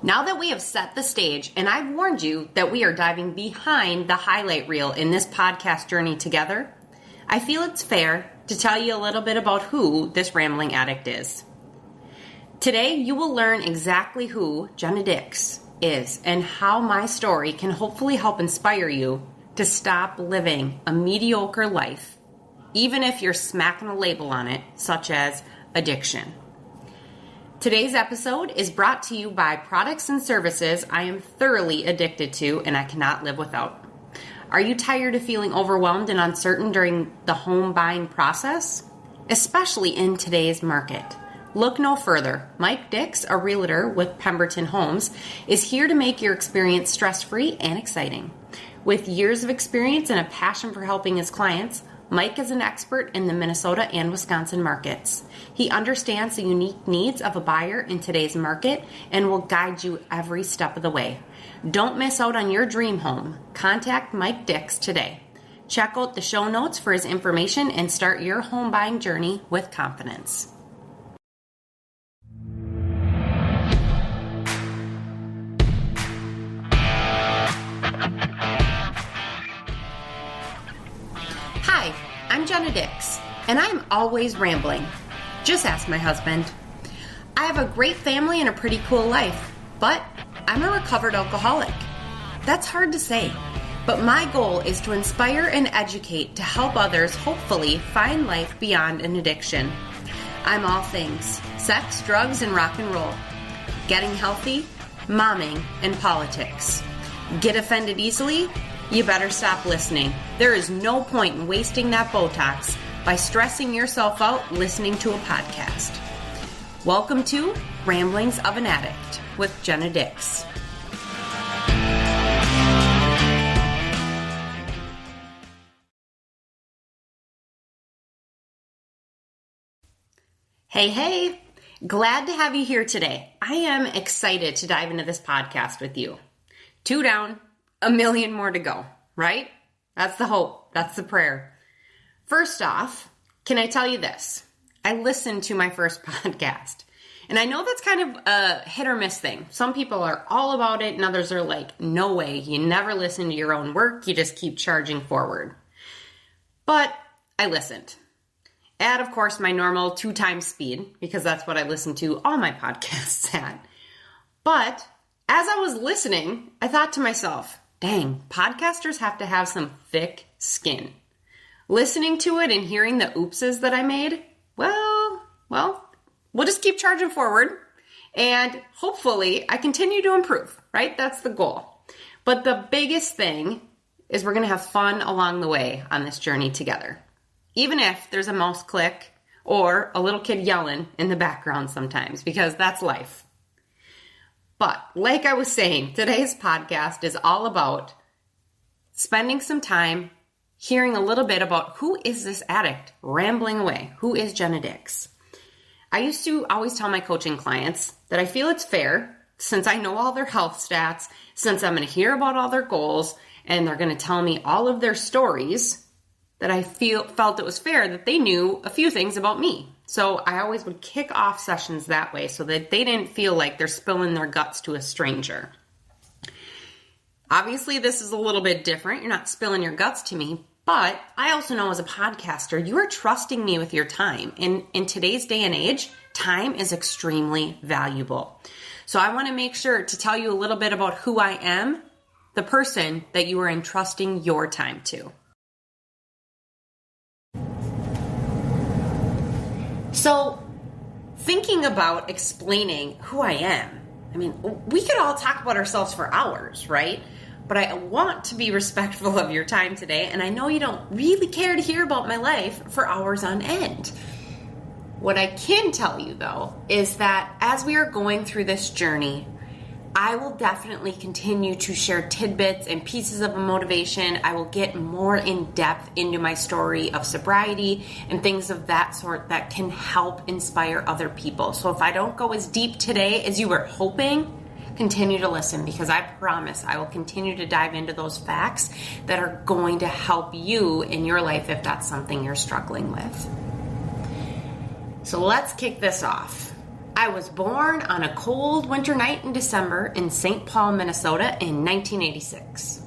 Now that we have set the stage, and I've warned you that we are diving behind the highlight reel in this podcast journey together, I feel it's fair to tell you a little bit about who this rambling addict is. Today, you will learn exactly who Jenna Dicks is and how my story can hopefully help inspire you to stop living a mediocre life, even if you're smacking a label on it, such as addiction. Today's episode is brought to you by products and services I am thoroughly addicted to and I cannot live without. Are you tired of feeling overwhelmed and uncertain during the home buying process? Especially in today's market. Look no further. Mike Dicks, a realtor with Pemberton Homes, is here to make your experience stress-free and exciting. With years of experience and a passion for helping his clients, Mike is an expert in the Minnesota and Wisconsin markets. He understands the unique needs of a buyer in today's market and will guide you every step of the way. Don't miss out on your dream home. Contact Mike Dicks today. Check out the show notes for his information and start your home buying journey with confidence. Hi, I'm Jenna Dicks, and I'm always rambling. Just ask my husband. I have a great family and a pretty cool life, but I'm a recovered alcoholic. That's hard to say, but my goal is to inspire and educate to help others hopefully find life beyond an addiction. I'm all things: sex, drugs, and rock and roll. Getting healthy, momming, and politics. Get offended easily? You better stop listening. There is no point in wasting that Botox by stressing yourself out listening to a podcast. Welcome to Ramblings of an Addict with Jenna Dicks. Hey, glad to have you here today. I am excited to dive into this podcast with you. 2 down, 1 million more to go, right? That's the hope. That's the prayer. First off, can I tell you this? I listened to my first podcast, and I know that's kind of a hit or miss thing. Some people are all about it, and others are like, no way, you never listen to your own work, you just keep charging forward. But I listened. At, of course, my normal 2 times speed, because that's what I listen to all my podcasts at. But as I was listening, I thought to myself, dang, podcasters have to have some thick skin. Listening to it and hearing the oopses that I made, well, we'll just keep charging forward and hopefully I continue to improve, right? That's the goal. But the biggest thing is we're going to have fun along the way on this journey together. Even if there's a mouse click or a little kid yelling in the background sometimes, because that's life. But like I was saying, today's podcast is all about spending some time hearing a little bit about who is this addict rambling away? Who is Jenna Dicks? I used to always tell my coaching clients that I feel it's fair, since I know all their health stats, since I'm going to hear about all their goals, and they're going to tell me all of their stories, that I felt it was fair that they knew a few things about me. So I always would kick off sessions that way so that they didn't feel like they're spilling their guts to a stranger. Obviously, this is a little bit different. You're not spilling your guts to me, but I also know as a podcaster, you are trusting me with your time. And in today's day and age, time is extremely valuable. So I want to make sure to tell you a little bit about who I am, the person that you are entrusting your time to. So, thinking about explaining who I am, I mean, we could all talk about ourselves for hours, right? But I want to be respectful of your time today, and I know you don't really care to hear about my life for hours on end. What I can tell you, though, is that as we are going through this journey, I will definitely continue to share tidbits and pieces of motivation. I will get more in depth into my story of sobriety and things of that sort that can help inspire other people. So if I don't go as deep today as you were hoping, continue to listen, because I promise I will continue to dive into those facts that are going to help you in your life if that's something you're struggling with. So let's kick this off. I was born on a cold winter night in December in St. Paul, Minnesota in 1986.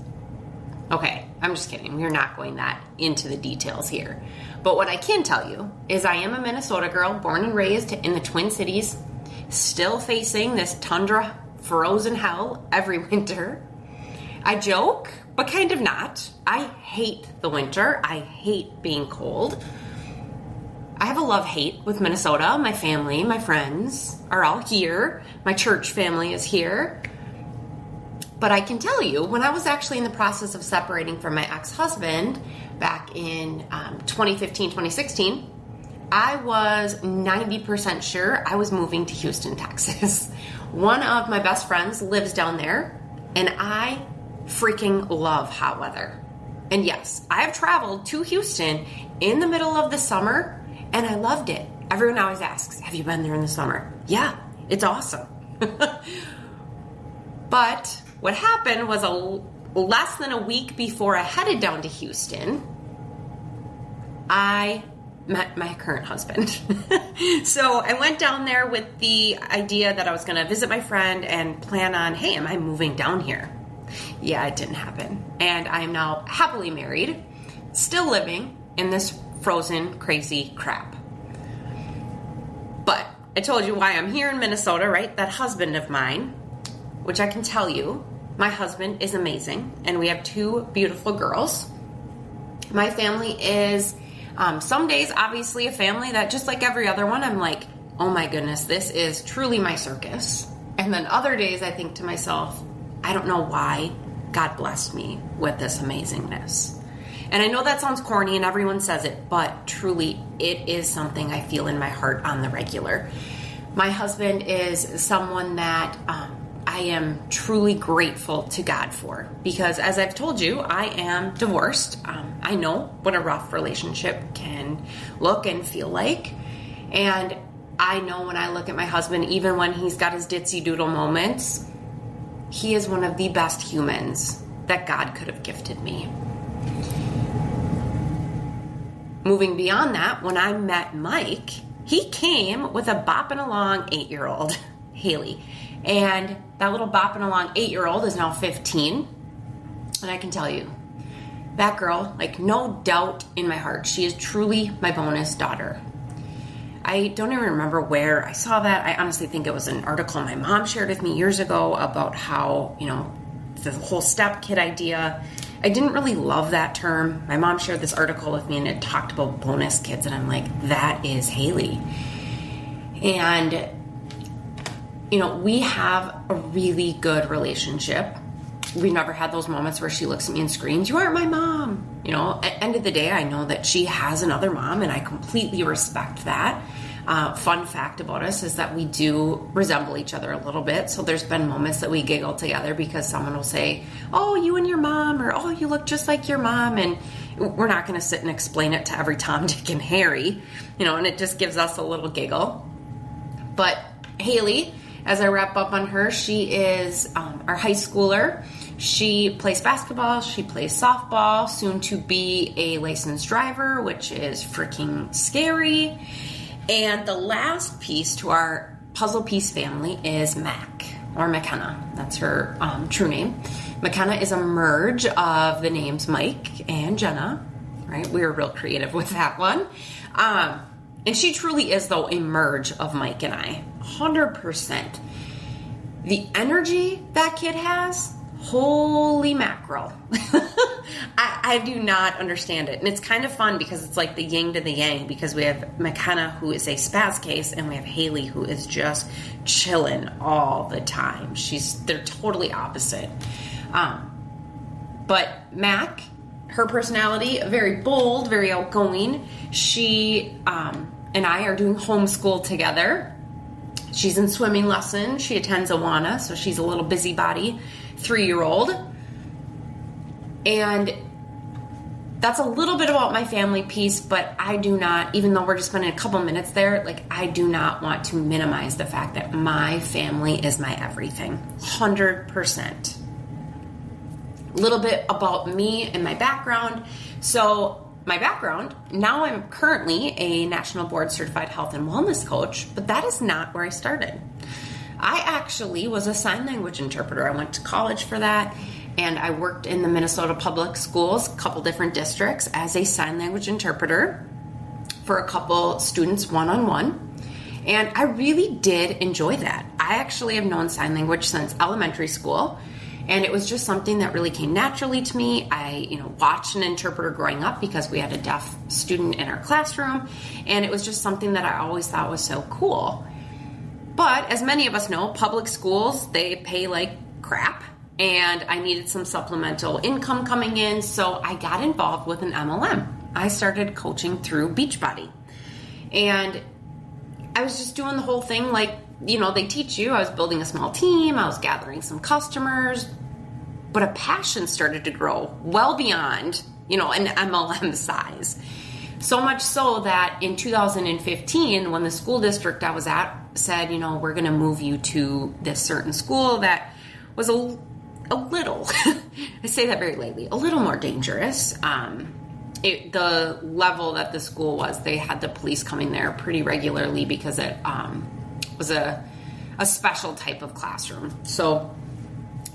Okay, I'm just kidding. We're not going that into the details here. But what I can tell you is I am a Minnesota girl, born and raised in the Twin Cities, still facing this tundra frozen hell every winter. I joke, but kind of not. I hate the winter. I hate being cold. I have a love-hate with Minnesota. My family, my friends are all here. My church family is here. But I can tell you, when I was actually in the process of separating from my ex-husband back in 2015, 2016, I was 90% sure I was moving to Houston, Texas. One of my best friends lives down there, and I freaking love hot weather. And yes, I have traveled to Houston in the middle of the summer, and I loved it. Everyone always asks, have you been there in the summer? Yeah, it's awesome. But what happened was less than a week before I headed down to Houston, I met my current husband. So I went down there with the idea that I was going to visit my friend and plan on, hey, am I moving down here? Yeah, it didn't happen. And I am now happily married, still living in this frozen, crazy crap. But I told you why I'm here in Minnesota, right? That husband of mine, which I can tell you, my husband is amazing, and we have 2 beautiful girls. My family is, some days, obviously, a family that, just like every other one, I'm like, oh my goodness, this is truly my circus. And then other days, I think to myself, I don't know why God blessed me with this amazingness. And I know that sounds corny and everyone says it, but truly, it is something I feel in my heart on the regular. My husband is someone that I am truly grateful to God for, because as I've told you, I am divorced. I know what a rough relationship can look and feel like. And I know when I look at my husband, even when he's got his ditzy doodle moments, he is one of the best humans that God could have gifted me. Moving beyond that, when I met Mike, he came with a bopping along 8-year-old, Haley. And that little bopping along 8-year-old is now 15. And I can tell you, that girl, like, no doubt in my heart, she is truly my bonus daughter. I don't even remember where I saw that. I honestly think it was an article my mom shared with me years ago about how, the whole step kid idea. I didn't really love that term. My mom shared this article with me and it talked about bonus kids, and I'm like, that is Haley. And we have a really good relationship. We've never had those moments where she looks at me and screams, "You aren't my mom." At the end of the day, I know that she has another mom, and I completely respect that. Fun fact about us is that we do resemble each other a little bit. So there's been moments that we giggle together because someone will say, "Oh, you and your mom," or "Oh, you look just like your mom." And we're not going to sit and explain it to every Tom, Dick, and Harry, and it just gives us a little giggle. But Haley, as I wrap up on her, she is our high schooler. She plays basketball, she plays softball, soon to be a licensed driver, which is freaking scary. And the last piece to our puzzle piece family is Mac, or McKenna. That's her true name. McKenna is a merge of the names Mike and Jenna, right? We were real creative with that one. And she truly is, though, a merge of Mike and I, 100%. The energy that kid has, holy mackerel. I do not understand it. And it's kind of fun because it's like the yin to the yang, because we have McKenna, who is a spaz case, and we have Haley, who is just chilling all the time. They're totally opposite. But Mac, her personality, very bold, very outgoing. She and I are doing homeschool together. She's in swimming lessons. She attends Awana, so she's a little busybody 3-year-old. And that's a little bit about my family piece, but I do not, even though we're just spending a couple minutes there, I do not want to minimize the fact that my family is my everything. 100%. A little bit about me and my background. So my background, now I'm currently a National Board Certified Health and Wellness Coach, but that is not where I started. I actually was a sign language interpreter. I went to college for that, and I worked in the Minnesota Public Schools, a couple different districts, as a sign language interpreter for a couple students one-on-one. And I really did enjoy that. I actually have known sign language since elementary school, and it was just something that really came naturally to me. I, watched an interpreter growing up because we had a deaf student in our classroom, and it was just something that I always thought was so cool. But as many of us know, public schools, they pay like crap, and I needed some supplemental income coming in, so I got involved with an MLM. I started coaching through Beachbody, and I was just doing the whole thing like, they teach you. I was building a small team, I was gathering some customers, but a passion started to grow well beyond, an MLM size. So much so that in 2015, when the school district I was at said, we're going to move you to this certain school that was a little, I say that very lightly, a little more dangerous. The level that the school was, they had the police coming there pretty regularly because it was a special type of classroom. So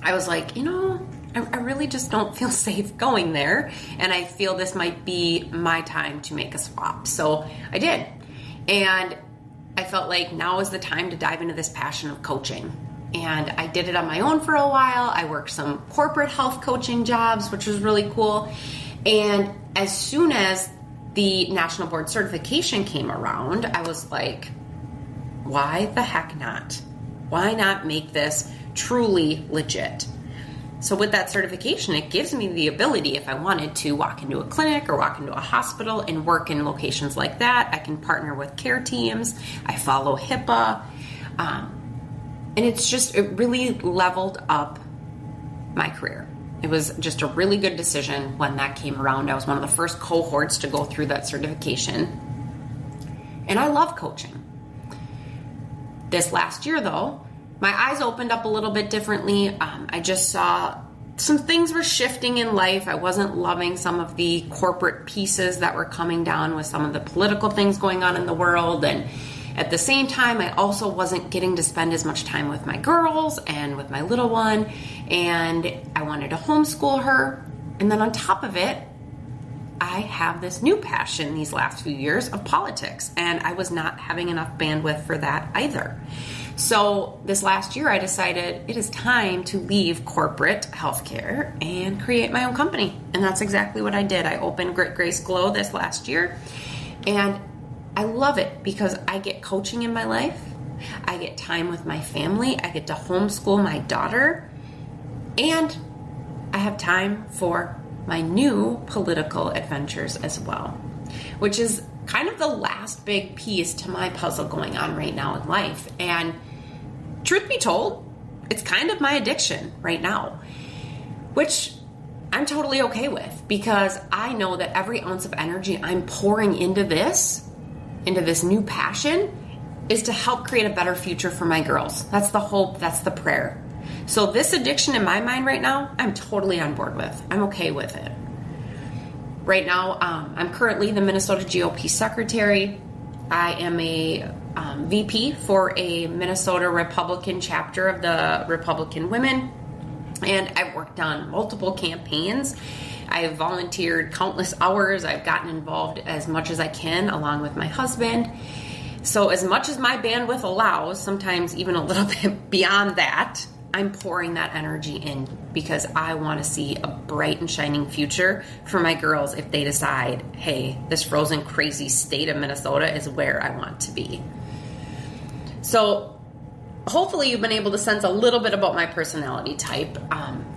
I was like, I really just don't feel safe going there, and I feel this might be my time to make a swap. So I did, and I felt like now is the time to dive into this passion of coaching. And I did it on my own for a while. I worked some corporate health coaching jobs, which was really cool. And as soon as the National Board Certification came around, I was like, why the heck not? Why not make this truly legit? So with that certification, it gives me the ability, if I wanted to walk into a clinic or walk into a hospital and work in locations like that, I can partner with care teams. I follow HIPAA. And it really leveled up my career. It was just a really good decision when that came around. I was one of the first cohorts to go through that certification. And I love coaching. This last year, though, my eyes opened up a little bit differently. I just saw some things were shifting in life. I wasn't loving some of the corporate pieces that were coming down with some of the political things going on in the world. And at the same time, I also wasn't getting to spend as much time with my girls and with my little one. And I wanted to homeschool her. And then on top of it, I have this new passion these last few years of politics. And I was not having enough bandwidth for that either. So this last year, I decided it is time to leave corporate healthcare and create my own company. And that's exactly what I did. I opened Grit Grace Glow this last year. And I love it because I get coaching in my life. I get time with my family. I get to homeschool my daughter. And I have time for my new political adventures as well, which is kind of the last big piece to my puzzle going on right now in life. And truth be told, it's kind of my addiction right now, which I'm totally okay with because I know that every ounce of energy I'm pouring into this new passion is to help create a better future for my girls. That's the hope, that's the prayer. So this addiction in my mind right now, I'm totally on board with. I'm okay with it. Right now, I'm currently the Minnesota GOP secretary. I am a VP for a Minnesota Republican chapter of the Republican Women, and I've worked on multiple campaigns. I've volunteered countless hours. I've gotten involved as much as I can along with my husband. So as much as my bandwidth allows, sometimes even a little bit beyond that, I'm pouring that energy in because I want to see a bright and shining future for my girls if they decide, hey, this frozen, crazy state of Minnesota is where I want to be. So hopefully you've been able to sense a little bit about my personality type.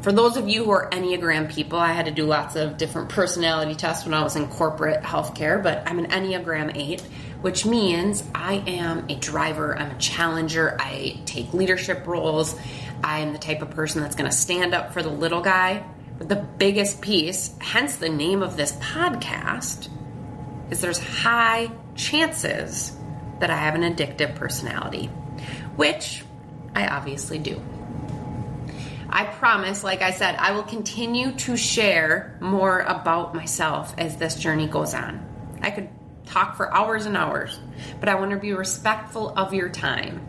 For those of you who are Enneagram people, I had to do lots of different personality tests when I was in corporate healthcare, but I'm an Enneagram 8, which means I am a driver, I'm a challenger, I take leadership roles. I am the type of person that's going to stand up for the little guy. But the biggest piece, hence the name of this podcast, is there's high chances that I have an addictive personality, which I obviously do. I promise, like I said, I will continue to share more about myself as this journey goes on. I could talk for hours and hours, but I want to be respectful of your time.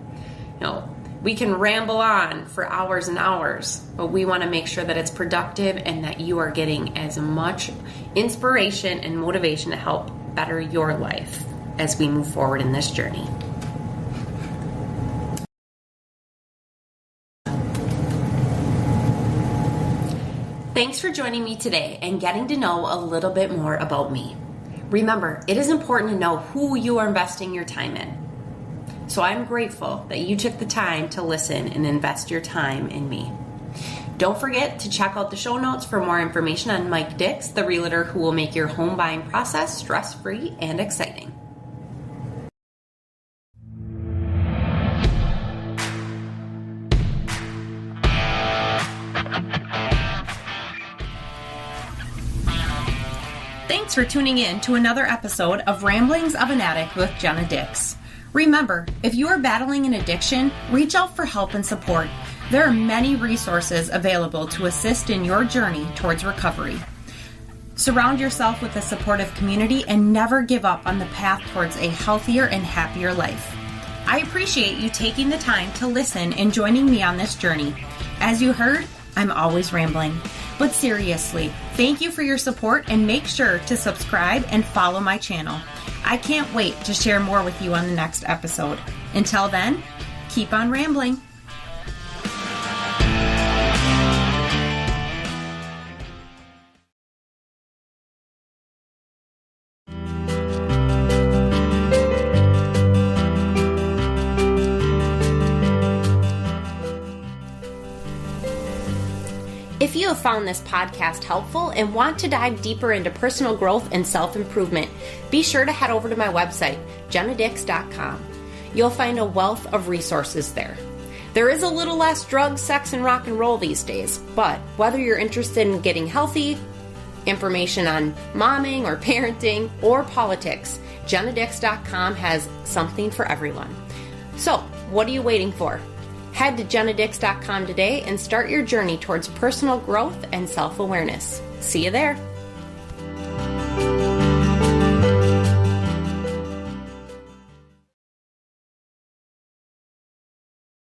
We can ramble on for hours and hours, but we want to make sure that it's productive and that you are getting as much inspiration and motivation to help better your life as we move forward in this journey. Thanks for joining me today and getting to know a little bit more about me. Remember, it is important to know who you are investing your time in. So I'm grateful that you took the time to listen and invest your time in me. Don't forget to check out the show notes for more information on Mike Dicks, the realtor who will make your home buying process stress-free and exciting. Thanks for tuning in to another episode of Ramblings of an Addict with Jenna Dicks. Remember, if you are battling an addiction, reach out for help and support. There are many resources available to assist in your journey towards recovery. Surround yourself with a supportive community and never give up on the path towards a healthier and happier life. I appreciate you taking the time to listen and joining me on this journey. As you heard, I'm always rambling. But seriously, thank you for your support and make sure to subscribe and follow my channel. I can't wait to share more with you on the next episode. Until then, keep on rambling. If you have found this podcast helpful and want to dive deeper into personal growth and self-improvement, be sure to head over to my website, jennadicks.com. You'll find a wealth of resources there. There is a little less drugs, sex, and rock and roll these days, but whether you're interested in getting healthy, information on momming or parenting, or politics, jennadicks.com has something for everyone. So, what are you waiting for? Head to jennadicks.com today and start your journey towards personal growth and self-awareness. See you there.